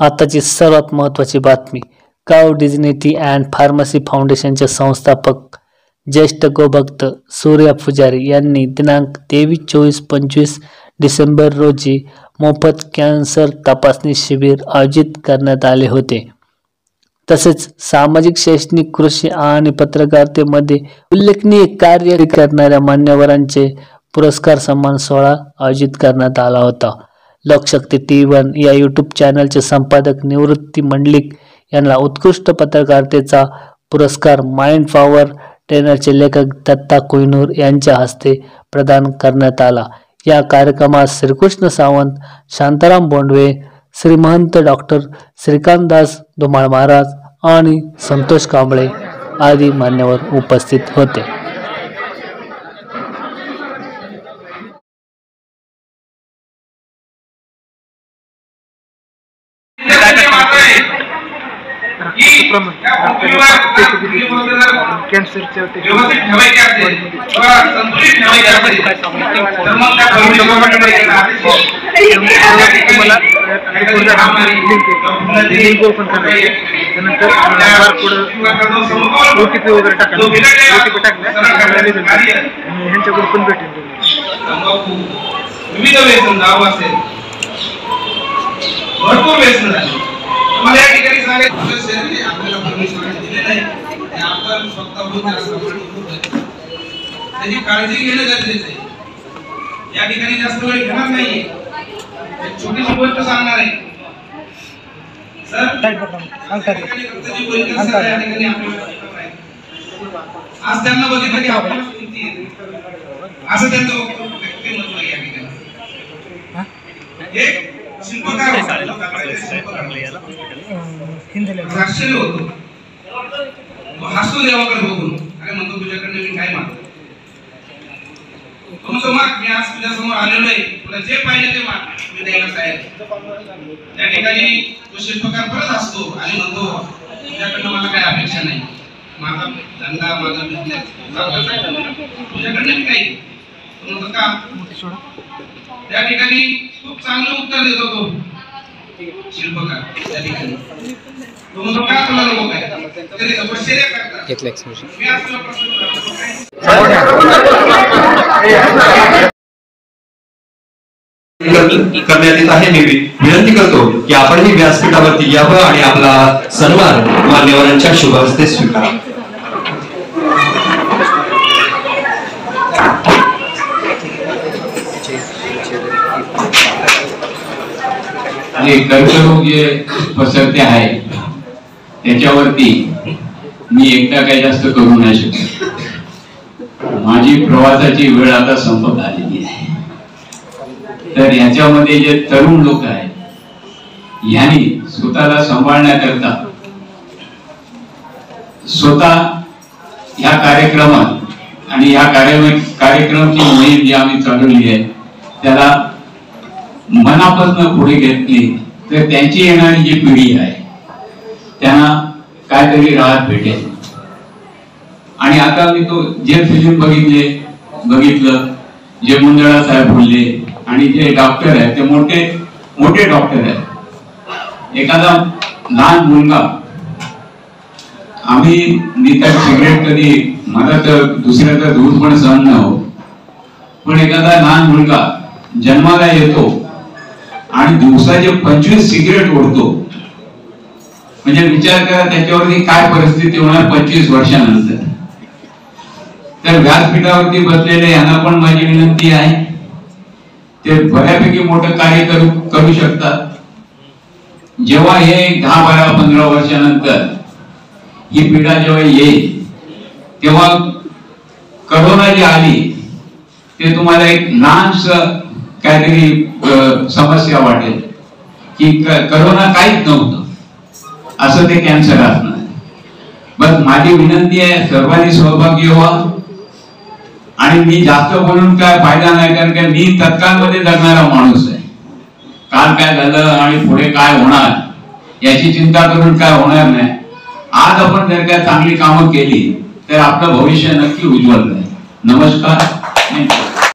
आताची सर्वात महत्त्वाची बातमी. काव डिग्निटी अँड फार्मसी फाउंडेशनचे संस्थापक ज्येष्ठ गोभक्त सूर्या पुजारी यांनी दिनांक 23-24-25 डिसेंबर रोजी मोफत कॅन्सर तपासणी शिबिर आयोजित करण्यात आले होते. तसेच सामाजिक, शैक्षणिक, कृषी आणि पत्रकारितेमध्ये उल्लेखनीय कार्य करणाऱ्या मान्यवरांचे पुरस्कार सन्मान सोहळा आयोजित करण्यात आला होता. लोकशक्ती TV1 या यूट्यूब चॅनलचे संपादक निवृत्ती मंडलिक यांना उत्कृष्ट पत्रकारितेचा पुरस्कार माइंड पॉवर ट्रेनरचे लेखक दत्ता कोहिनूर यांच्या हस्ते प्रदान करण्यात आला. या कार्यक्रमात श्रीकृष्ण सावंत, शांताराम बोंडवे, श्रीमंत डॉक्टर श्रीकांतदास धुमाळ महाराज आणि संतोष कांबळे आदी मान्यवर उपस्थित होते. भरपूर व्यसन झाले. मला या ठिकाणी सांगायचं आपल्याला परमिशन दिले नाही, आपण स्वतःहून त्याची काळजी घेणं गरजेचं आहे. या ठिकाणी जास्त वेळ घेणार नाहीये, एक छोटीशी गोष्ट सांगणार आहे. सर आज त्यांना बघितलं की आपण असं त्यांचं व्यक्तिमत्व आहे. या ठिकाणी एक शिल्पकार आश्चर्य होतो. हसतो देवाकडे बघून, अरे म्हणतो तुझ्याकडनं मी काय मागतो. म्हणतो माग, मी आज तुझ्या समोर आलेलो आहे, तुला जे पाहिजे ते माग, मी द्यायला तयार. त्या ठिकाणी तो शिल्पकार परत हसतो आणि म्हणतो तुझ्याकडनं मला काय अपेक्षा नाही, माझा धंदा, माझा बिझनेस तुझ्याकडनं मी काही. म्हणतो का? त्या ठिकाणी खूप चांगलं उत्तर देतो तो शिल्पकार. त्या ठिकाणी तो म्हणतो का तुला नको काय, तरी तपश्चर्या करतात. मी आज तुला प्रश्न करण्यात येत आहे. मी विनंती करतो की आपणही व्यासपीठावरती यावं आणि आपला सन्मान मान्यवरांच्या शुभ हस्ते स्वीकारा. कर्करोग जे पसरते आहे त्याच्यावरती मी एकटा काही जास्त करू नाही शकत. माझी प्रवासाची वेळ आता संपत आलेली आहे. तर याच्यामध्ये जे तरुण लोक आहेत यांनी स्वतःला सांभाळण्याकरता स्वतः ह्या कार्यक्रमात आणि ह्या कार्यक्रमाची मोहीम जी आम्ही चालवली आहे त्याला मनापासून पुढे घेतली तर त्यांची येणारी जी पिढी आहे त्यांना काहीतरी राहत भेटेल. आणि आता मी तो जे फिल्म बघितलं जे मुंदडा साहेब बोलले आणि जे डॉक्टर आहेत ते मोठे डॉक्टर आहेत. एखादा लहान मुलगा, आम्ही नितात सिगरेट कधी, मला तर दुसऱ्याचा दूध पण सहन न हो, पण एखादा लहान मुलगा जन्माला येतो आणि दिवसाचे 25 सिगरेट ओढतो, म्हणजे विचार करा त्याच्यावरती काय परिस्थिती होणार 25 वर्षानंतर. तर व्यासपीठावरती बसलेले यांना पण माझी विनंती आहे, ते बऱ्यापैकी मोठं कार्य करू शकतात. जेव्हा हे 10, 12, 15 वर्षानंतर ही पिढा जेव्हा येईल तेव्हा करोना जी आली ते तुम्हाला एक लहानसं काहीतरी समस्या वाटेल की करोना काहीच नव्हतं, असं ते कॅन्सर असणार. बस माझी विनंती आहे सर्वांनी सहभागी व्हा. आणि मी जास्त बोलून काय फायदा नाही, कारण की मी तत्काळमध्ये जगणारा माणूस आहे. काल काय झालं आणि पुढे काय होणार याची चिंता करून काय होणार नाही. आज आपण जर काय चांगली कामं केली तर आपलं भविष्य नक्की उज्ज्वल आहे. नमस्कार.